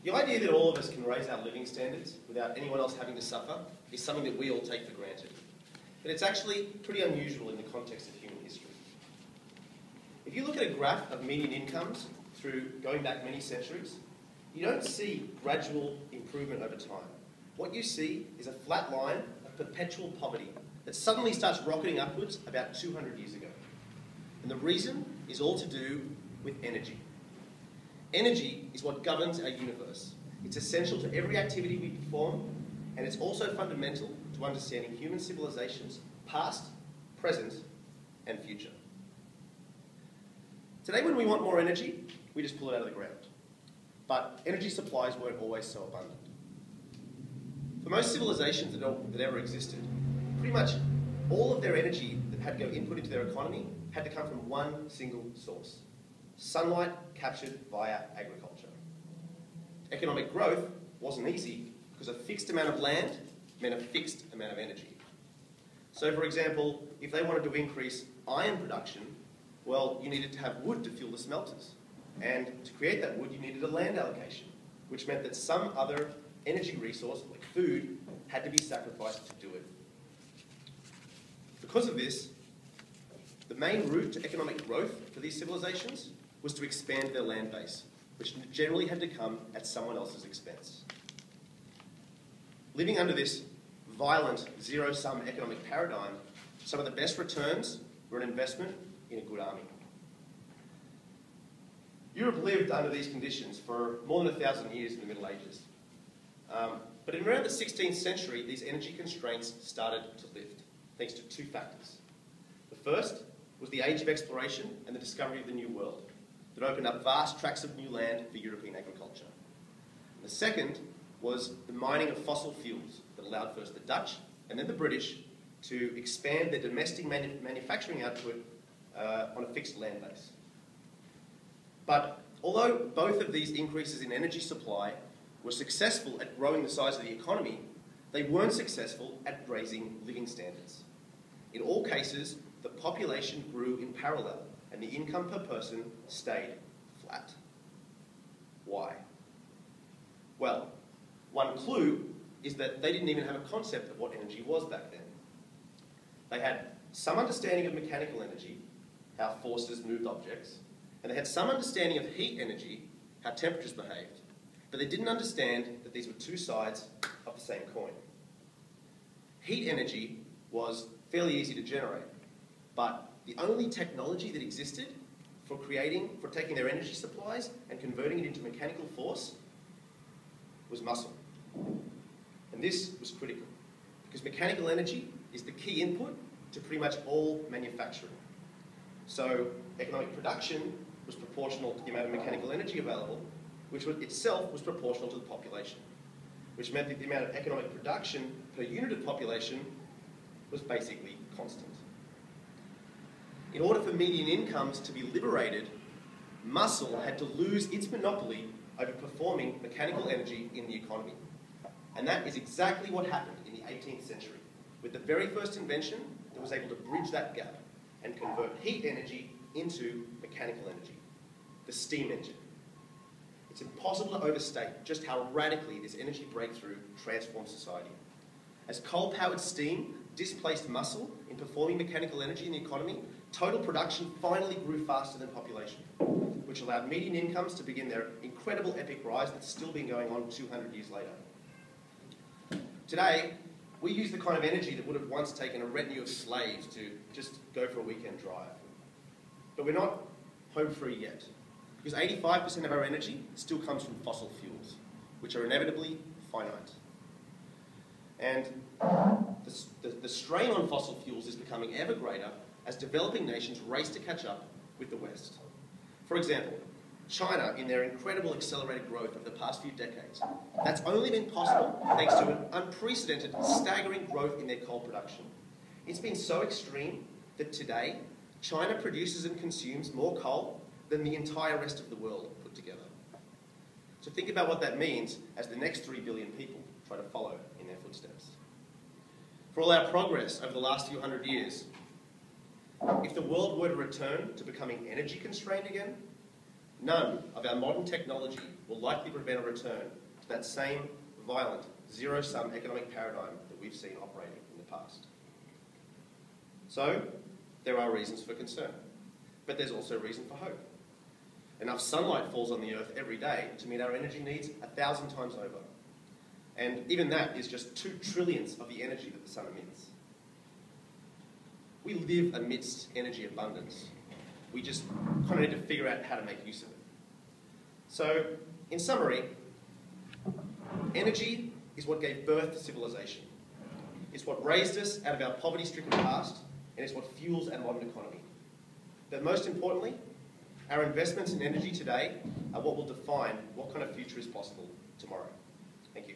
The idea that all of us can raise our living standards without anyone else having to suffer is something that we all take for granted. But it's actually pretty unusual in the context of human history. If you look at a graph of median incomes through going back many centuries, you don't see gradual improvement over time. What you see is a flat line of perpetual poverty that suddenly starts rocketing upwards about 200 years ago. And the reason is all to do with energy. Energy is what governs our universe. It's essential to every activity we perform, and it's also fundamental to understanding human civilizations, past, present, and future. Today, when we want more energy, we just pull it out of the ground. But energy supplies weren't always so abundant. For most civilizations that ever existed, pretty much all of their energy that had to go input into their economy had to come from one single source: sunlight captured via agriculture. Economic growth wasn't easy because a fixed amount of land meant a fixed amount of energy. So, for example, if they wanted to increase iron production, well, you needed to have wood to fuel the smelters. And to create that wood, you needed a land allocation, which meant that some other energy resource, like food, had to be sacrificed to do it. Because of this, the main route to economic growth for these civilizations was to expand their land base, which generally had to come at someone else's expense. Living under this violent zero-sum economic paradigm, some of the best returns were an investment in a good army. Europe lived under these conditions for more than 1,000 years in the Middle Ages. But in around the 16th century, these energy constraints started to lift, thanks to two factors. The first was the age of exploration and the discovery of the New World that opened up vast tracts of new land for European agriculture. And the second was the mining of fossil fuels that allowed first the Dutch and then the British to expand their domestic manufacturing output on a fixed land base. But although both of these increases in energy supply were successful at growing the size of the economy, they weren't successful at raising living standards. In all cases, the population grew in parallel and the income per person stayed flat. Why? Well, one clue is that they didn't even have a concept of what energy was back then. They had some understanding of mechanical energy, how forces moved objects, and they had some understanding of heat energy, how temperatures behaved, but they didn't understand that these were two sides of the same coin. Heat energy was fairly easy to generate, but the only technology that existed for taking their energy supplies and converting it into mechanical force was muscle. And this was critical, because mechanical energy is the key input to pretty much all manufacturing. So economic production was proportional to the amount of mechanical energy available, which itself was proportional to the population, which meant that the amount of economic production per unit of population was basically constant. In order for median incomes to be liberated, muscle had to lose its monopoly over performing mechanical energy in the economy. And that is exactly what happened in the 18th century, with the very first invention that was able to bridge that gap and convert heat energy into mechanical energy, the steam engine. It's impossible to overstate just how radically this energy breakthrough transformed society. As coal-powered steam displaced muscle in performing mechanical energy in the economy, total production finally grew faster than population, which allowed median incomes to begin their incredible epic rise that's still been going on 200 years later. Today, we use the kind of energy that would have once taken a retinue of slaves to just go for a weekend drive. But we're not home free yet, because 85% of our energy still comes from fossil fuels, which are inevitably finite. And the strain on fossil fuels is becoming ever greater as developing nations race to catch up with the West. For example, China, in their incredible accelerated growth over the past few decades, that's only been possible thanks to an unprecedented, staggering growth in their coal production. It's been so extreme that today, China produces and consumes more coal than the entire rest of the world put together. So think about what that means as the next 3 billion people try to follow in their footsteps. For all our progress over the last few hundred years, if the world were to return to becoming energy constrained again, None of our modern technology will likely prevent a return to that same violent, zero-sum economic paradigm that we've seen operating in the past. So, there are reasons for concern, but there's also reason for hope. Enough sunlight falls on the Earth every day to meet our energy needs 1,000 times over. And even that is just 2 trillionths of the energy that the sun emits. We live amidst energy abundance. We just kind of need to figure out how to make use of it. So, in summary, energy is what gave birth to civilization. It's what raised us out of our poverty-stricken past, and it's what fuels our modern economy. But most importantly, our investments in energy today are what will define what kind of future is possible tomorrow. Thank you.